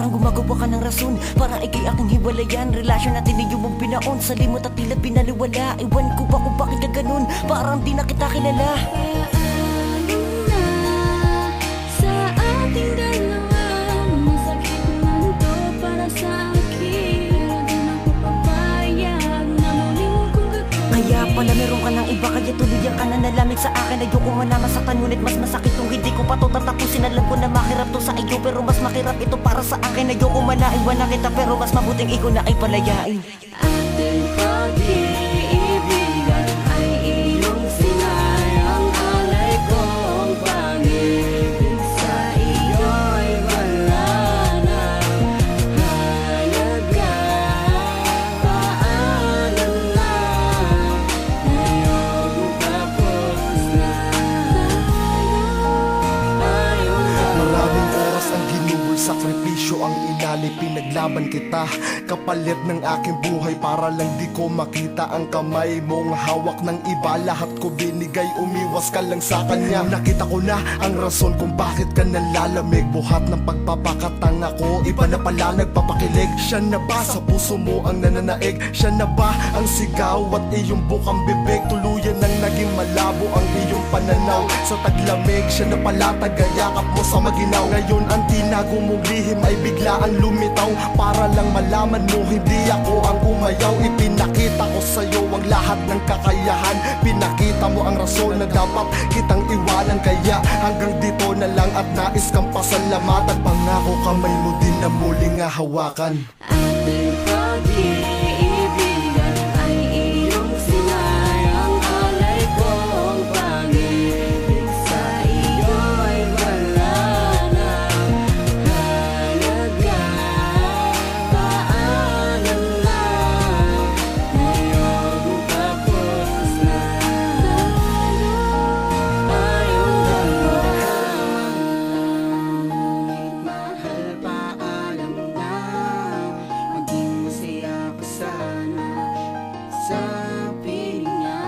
Parang gumagawa ka ng rason, parang ikay aking hiwalayan. Relasyon natin ni yung binaon, sa limot at tila binaliwala. Iwan ko ba kung bakit ka ganun, parang di na kita kilala. Kaya pala meron ka ng iba, kaya tuluyan ka na nalamig sa akin. Ayoko nga na masaktan, ngunit mas masakit kung hindi ko pa to tatapusin. Alam ko na makirap to sa iyo, pero mas makirap ito para sa akin. Ayoko man na iwan na kita, pero mas mabuting ikaw na ay palayain. Ating pag-iibigan ay iyong sinayang. Alay kong pag-ibig sa iyo ay wala na halaga. Paalam na, ngayong tapos na tayong Maraming oras ang ginugol, sakripisyo ang inali. Pinaglaban kita, kapalit ng aking buhay, para lang di ko makita ang kamay mong hawak ng iba. Lahat ko binigay, umiwas ka lang sa kanya. Nakita ko na ang rason kung bakit ka nalalamig. Buhat ng pagpapakatanga ko, iba na pala nagpapakilig. Siya na ba sa puso mo ang nananaig? Siya na ba ang sigaw at iyong bukang bibig? Tuluyan nang naging malabo ang iyong pananaw sa taglamig. Siya na pala tagayakap mo sa maginaw. Ngayon ang tinago mong lihim ay biglaan lumitaw, para lang malaman mo hindi ako ang umayaw. Ipinakita ko sa'yo ang lahat ng kakayahan, pinakita mo ang rason na dapat kitang iwanan. Kaya hanggang dito na lang at nais kang pasalamatan. Pangako kamay mo din na muling hawakan. Ating pag-iibigan ay iyong sinayang. Alay kong pag-ibig sa iyo ay wala na halaga. Paalam na, ngayong tapos na tayong dalawa. Mahal, paalam na, maging masaya ka sana sa piling niya.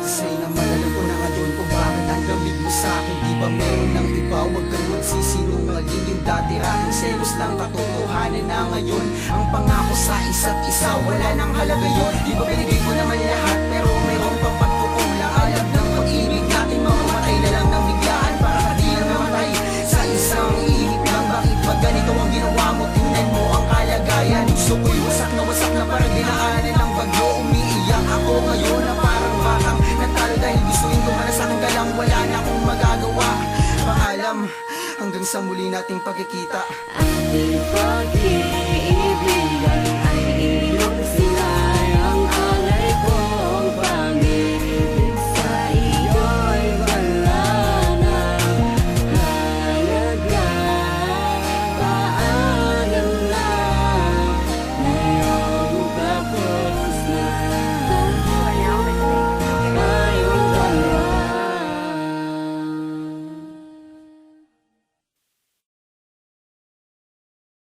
Say naman alam ko na ngayon kung bakit ang lamig mo sa'kin. Di ba meron ng iba? Huwag kang magsisinungaling. Yung dati aking selos lang, katotohanan na ngayon. Ang pangako sa isa't isa, wala nang halaga yun. Di ba binigay ko naman lahat, pero mayroon pang pagkukulang. Alam ng pag-ibig natin, mamamatay na lang ng biglaan, para ka di lang namatay sa isang ihip lang. Bakit ba ganito ang ginawa mo? Tingnan mo ang kalagayan. Gusto ko'y wasak na parang dinaanan ng bagyo. Umiiyak ako ngayon na parang batang natalo, dahil gustuin ko malasakin ka lang. Wala na akong magagawa. Paalam, hanggang sa muli nating pagkikita. Ating pag-iibigan